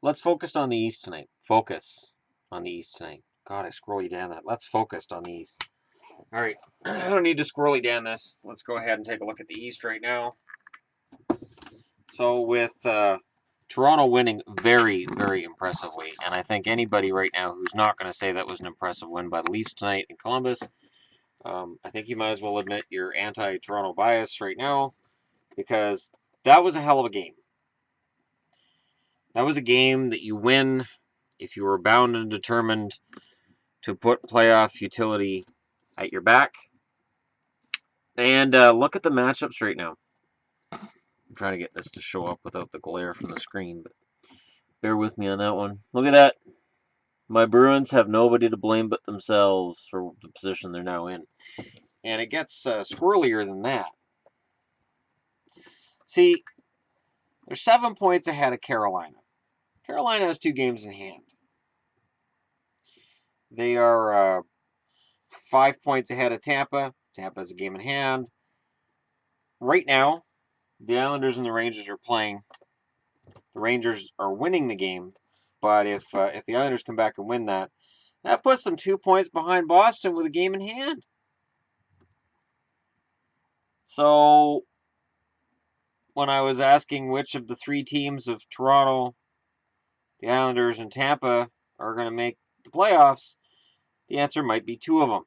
let's focus on the East tonight. Focus on the East tonight. God, I scroll you down that. Let's focus on the East. All right, I don't need to scroll you down this. Let's go ahead and take a look at the East right now. So with Toronto winning very, very impressively, and I think anybody right now who's not going to say that was an impressive win by the Leafs tonight in Columbus, I think you might as well admit your anti-Toronto bias right now, because that was a hell of a game. That was a game that you win if you were bound and determined to put playoff utility at your back. And look at the matchups right now. I'm trying to get this to show up without the glare from the screen, but bear with me on that one. Look at that. My Bruins have nobody to blame but themselves for the position they're now in. And it gets squirrelier than that. See, they're 7 points ahead of Carolina. Carolina has 2 games in hand. They are 5 points ahead of Tampa. Tampa has a game in hand. Right now, the Islanders and the Rangers are playing. The Rangers are winning the game, but if the Islanders come back and win that, that puts them 2 points behind Boston with a game in hand. So when I was asking which of the 3 teams of Toronto, the Islanders, and Tampa are going to make the playoffs, the answer might be 2 of them.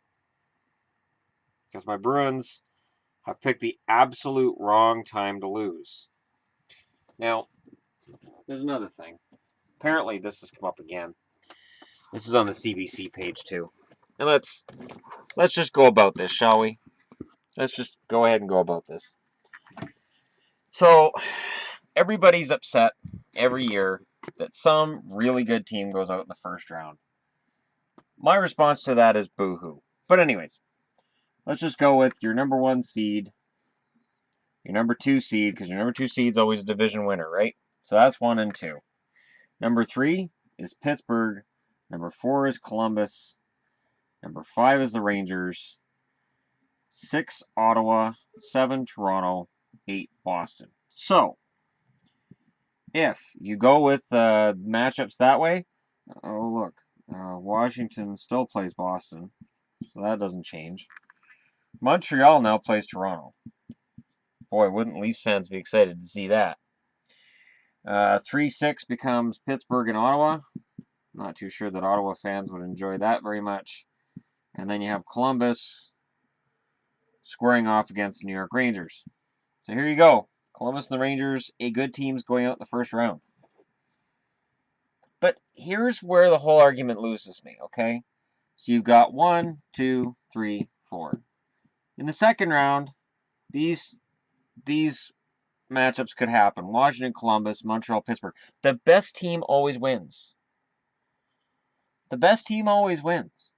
Because my Bruins have picked the absolute wrong time to lose. Now, there's another thing. Apparently, this has come up again. This is on the CBC page too. And let's just go about this, shall we? Let's just go ahead and go about this. So, everybody's upset every year that some really good team goes out in the first round. My response to that is boo-hoo. But anyways, let's just go with your number 1 seed, your number 2 seed, because your number 2 seed's always a division winner, right? So that's 1 and 2. Number 3 is Pittsburgh. Number 4 is Columbus. Number 5 is the Rangers. 6 Ottawa. 7 Toronto. 8 Boston. So, if you go with matchups that way, oh look, Washington still plays Boston, so that doesn't change. Montreal now plays Toronto. Boy, wouldn't Leafs fans be excited to see that. 3-6 becomes Pittsburgh and Ottawa. Not too sure that Ottawa fans would enjoy that very much. And then you have Columbus squaring off against the New York Rangers. So here you go. Columbus and the Rangers, a good team's going out in the first round. But here's where the whole argument loses me, okay? So you've got 1, 2, 3, 4. In the second round, these matchups could happen. Washington, Columbus, Montreal, Pittsburgh. The best team always wins. The best team always wins.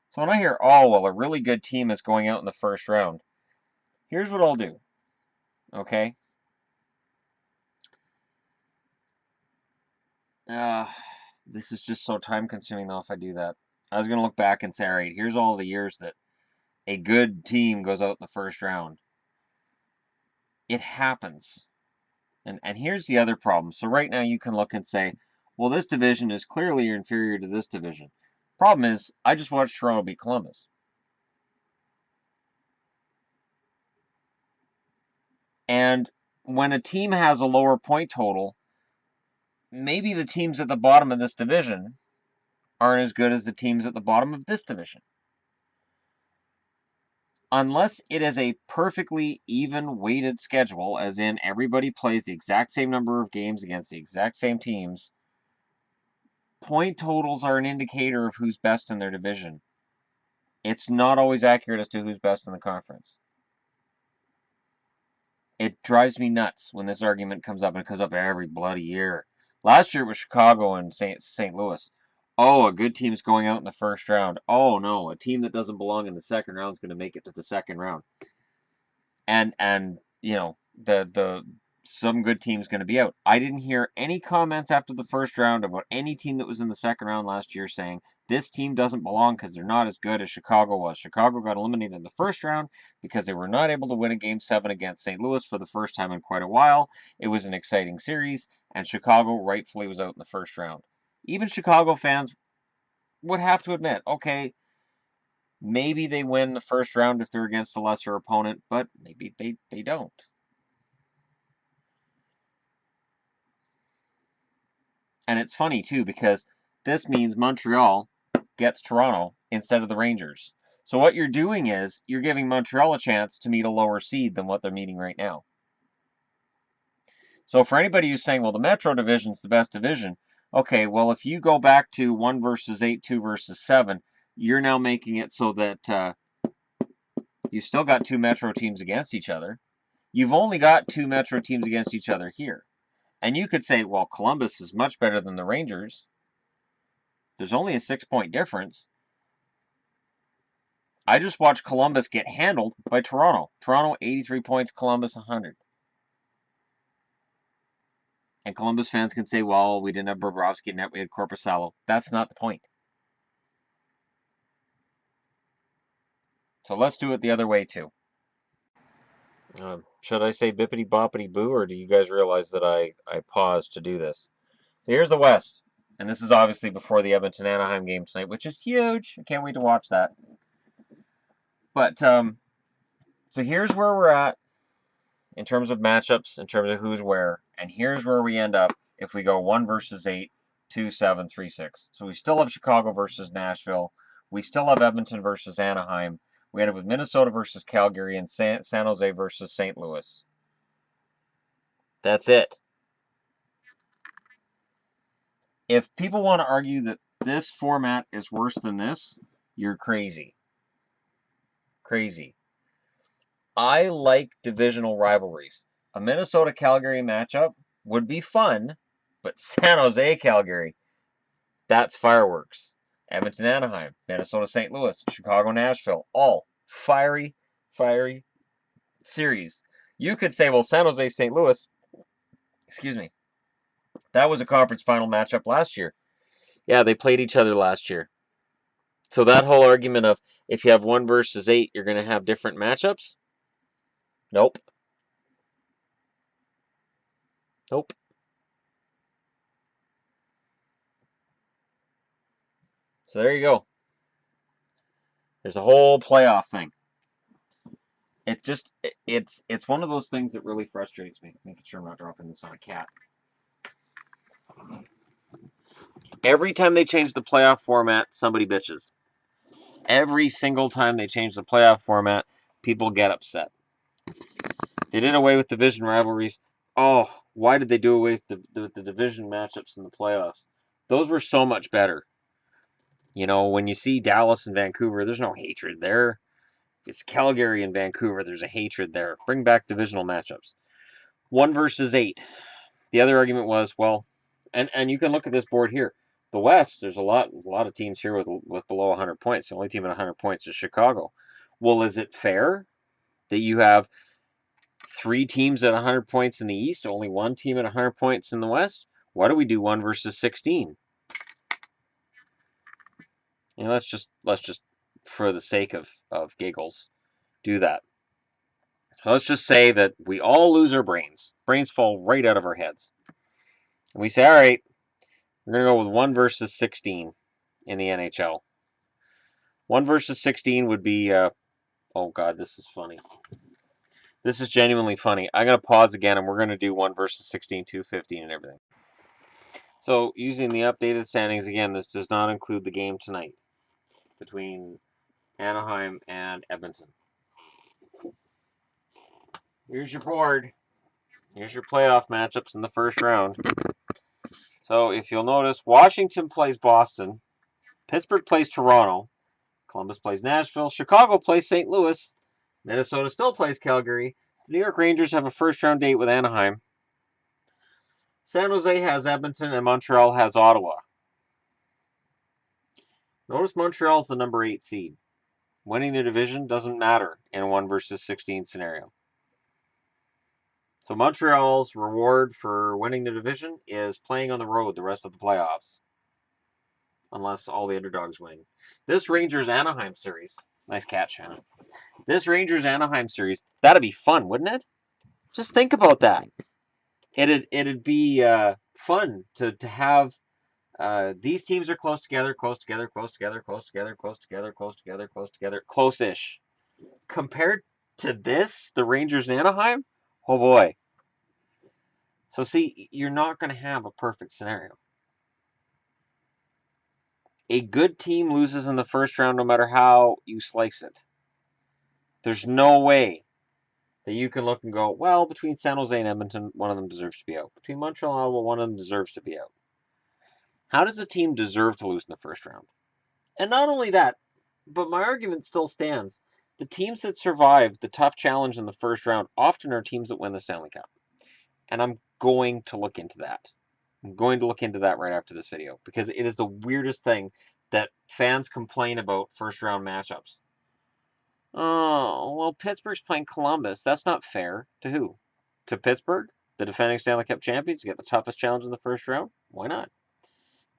So when I hear, oh, well, a really good team is going out in the first round, here's what I'll do, okay? This is just so time-consuming, though, if I do that. I was going to look back and say, all right, here's all the years that a good team goes out in the first round. It happens. And here's the other problem. So right now you can look and say, well, this division is clearly inferior to this division. Problem is, I just watched Toronto beat Columbus. And when a team has a lower point total, maybe the teams at the bottom of this division aren't as good as the teams at the bottom of this division. Unless it is a perfectly even weighted schedule, as in everybody plays the exact same number of games against the exact same teams, point totals are an indicator of who's best in their division. It's not always accurate as to who's best in the conference. It drives me nuts when this argument comes up, and it comes up every bloody year. Last year it was Chicago and St. Louis. Oh, a good team's going out in the first round. Oh no, a team that doesn't belong in the second round is going to make it to the second round. And you know, the some good team's going to be out. I didn't hear any comments after the first round about any team that was in the second round last year saying this team doesn't belong because they're not as good as Chicago was. Chicago got eliminated in the first round because they were not able to win a Game 7 against St. Louis for the first time in quite a while. It was an exciting series, and Chicago rightfully was out in the first round. Even Chicago fans would have to admit, okay, maybe they win the first round if they're against a lesser opponent, but maybe they don't. And it's funny, too, because this means Montreal gets Toronto instead of the Rangers. So what you're doing is you're giving Montreal a chance to meet a lower seed than what they're meeting right now. So for anybody who's saying, well, the Metro Division's the best division, okay, well, if you go back to 1 versus 8, 2 versus 7, you're now making it so that you still got 2 Metro teams against each other. You've only got 2 Metro teams against each other here. And you could say, well, Columbus is much better than the Rangers. There's only a 6-point difference. I just watched Columbus get handled by Toronto. Toronto, 83 points, Columbus, 100. And Columbus fans can say, well, we didn't have Bobrovsky net, we had Korpisalo. That's not the point. So let's do it the other way, too. Should I say bippity boppity boo, or do you guys realize that I paused to do this? So here's the West. And this is obviously before the Edmonton-Anaheim game tonight, which is huge. I can't wait to watch that. But, so here's where we're at in terms of matchups, in terms of who's where. And here's where we end up if we go 1 versus 8, 2, 7, 3, 6. So we still have Chicago versus Nashville. We still have Edmonton versus Anaheim. We end up with Minnesota versus Calgary and San Jose versus St. Louis. That's it. If people want to argue that this format is worse than this, you're crazy. Crazy. I like divisional rivalries. A Minnesota-Calgary matchup would be fun, but San Jose-Calgary, that's fireworks. Edmonton-Anaheim, Minnesota-St. Louis, Chicago-Nashville, all fiery series. You could say, well, San Jose-St. Louis, excuse me, that was a conference final matchup last year. Yeah, they played each other last year. So that whole argument of if you have 1 versus 8, you're going to have different matchups? Nope. Nope. So there you go. There's a whole playoff thing. It's one of those things that really frustrates me. Making sure I'm not dropping this on a cat. Every time they change the playoff format, somebody bitches. Every single time they change the playoff format, people get upset. They did away with division rivalries. Oh, why did they do away with the division matchups in the playoffs? Those were so much better. You know, when you see Dallas and Vancouver, there's no hatred there. If it's Calgary and Vancouver, there's a hatred there. Bring back divisional matchups. 1 versus 8. The other argument was, well, and you can look at this board here. The West, there's a lot of teams here with below 100 points. The only team at 100 points is Chicago. Well, is it fair that you have 3 teams at 100 points in the East, only 1 team at 100 points in the West? Why do we do 1 versus 16? You know, let's just for the sake of giggles, do that. So let's just say that we all lose our brains. Brains fall right out of our heads. And we say, all right, we're going to go with 1 versus 16 in the NHL. 1 versus 16 would be, oh God, this is funny. This is genuinely funny. I'm going to pause again, and we're going to do 1 versus 16, 215, and everything. So, using the updated standings, again, this does not include the game tonight between Anaheim and Edmonton. Here's your board. Here's your playoff matchups in the first round. So, if you'll notice, Washington plays Boston, Pittsburgh plays Toronto, Columbus plays Nashville, Chicago plays St. Louis, Minnesota still plays Calgary, the New York Rangers have a first-round date with Anaheim, San Jose has Edmonton, and Montreal has Ottawa. Notice Montreal's the number 8 seed. Winning their division doesn't matter in a 1 versus 16 scenario. So Montreal's reward for winning the division is playing on the road the rest of the playoffs. Unless all the underdogs win. This Rangers-Anaheim series, nice catch, Shannon. This Rangers-Anaheim series, that'd be fun, wouldn't it? Just think about that. It'd be fun to have these teams are close together, close-ish. Compared to this, the Rangers and Anaheim, oh boy. So see, you're not going to have a perfect scenario. A good team loses in the first round no matter how you slice it. There's no way that you can look and go, well, between San Jose and Edmonton, one of them deserves to be out. Between Montreal and Ottawa, one of them deserves to be out. How does a team deserve to lose in the first round? And not only that, but my argument still stands. The teams that survive the tough challenge in the first round often are teams that win the Stanley Cup. And I'm going to look into that. I'm going to look into that right after this video because it is the weirdest thing that fans complain about first round matchups. Oh, well, Pittsburgh's playing Columbus. That's not fair. To who? To Pittsburgh, the defending Stanley Cup champions, to get the toughest challenge in the first round? Why not?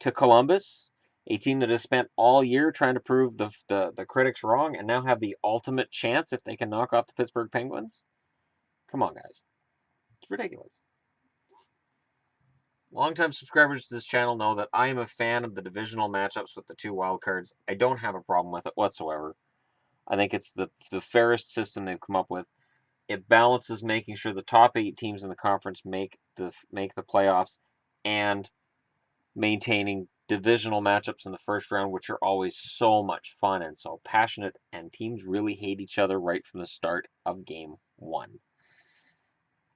To Columbus, a team that has spent all year trying to prove the critics wrong and now have the ultimate chance if they can knock off the Pittsburgh Penguins? Come on, guys. It's ridiculous. Longtime subscribers to this channel know that I am a fan of the divisional matchups with the two wildcards. I don't have a problem with it whatsoever. I think it's the fairest system they've come up with. It balances making sure the top 8 teams in the conference make the playoffs and maintaining divisional matchups in the first round, which are always so much fun and so passionate, and teams really hate each other right from the start of game 1.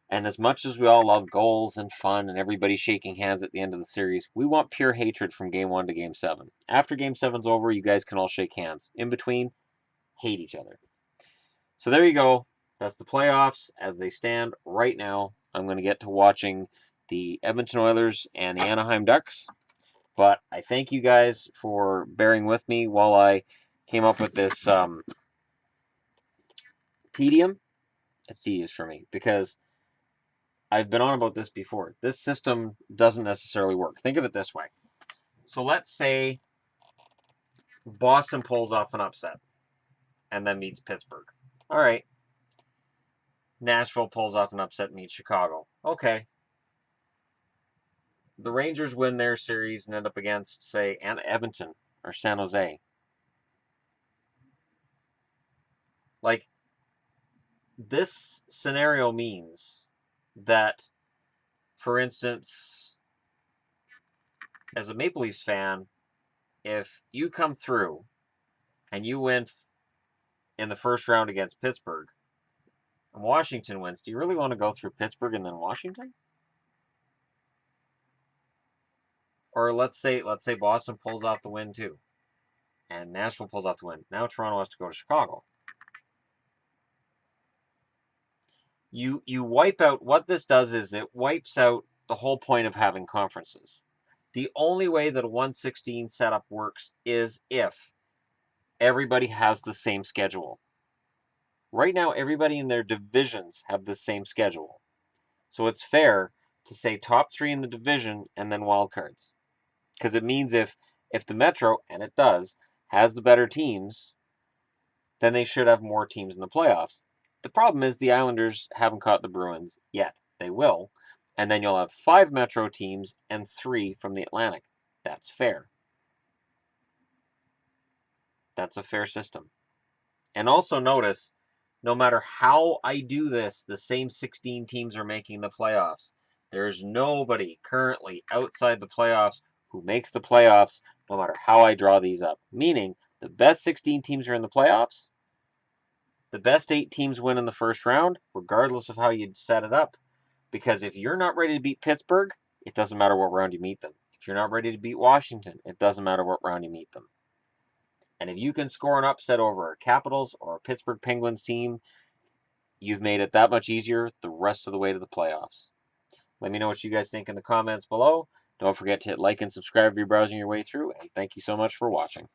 And as much as we all love goals and fun and everybody shaking hands at the end of the series, we want pure hatred from game 1 to game 7. After game 7's over, you guys can all shake hands. In between, hate each other. So there you go. That's the playoffs as they stand right now. I'm going to get to watching the Edmonton Oilers and the Anaheim Ducks. But I thank you guys for bearing with me while I came up with this tedium. It's tedious for me because I've been on about this before. This system doesn't necessarily work. Think of it this way. So let's say Boston pulls off an upset and then meets Pittsburgh. All right. Nashville pulls off an upset and meets Chicago. Okay. The Rangers win their series and end up against, say, Edmonton or San Jose. Like, this scenario means that, for instance, as a Maple Leafs fan, if you come through and you win in the first round against Pittsburgh and Washington wins, do you really want to go through Pittsburgh and then Washington? Or let's say Boston pulls off the win too, and Nashville pulls off the win. Now Toronto has to go to Chicago. You wipe out, what this does is it wipes out the whole point of having conferences. The only way that a 1/16 setup works is if everybody has the same schedule. Right now, everybody in their divisions have the same schedule. So it's fair to say top 3 in the division and then wild cards. Because it means if the Metro, and it does, has the better teams, then they should have more teams in the playoffs. The problem is the Islanders haven't caught the Bruins yet. They will. And then you'll have 5 Metro teams and 3 from the Atlantic. That's fair. That's a fair system. And also notice, no matter how I do this, the same 16 teams are making the playoffs. There's nobody currently outside the playoffs who makes the playoffs, no matter how I draw these up. Meaning, the best 16 teams are in the playoffs. The best 8 teams win in the first round, regardless of how you set it up. Because if you're not ready to beat Pittsburgh, it doesn't matter what round you meet them. If you're not ready to beat Washington, it doesn't matter what round you meet them. And if you can score an upset over a Capitals or a Pittsburgh Penguins team, you've made it that much easier the rest of the way to the playoffs. Let me know what you guys think in the comments below. Don't forget to hit like and subscribe if you're browsing your way through, and thank you so much for watching.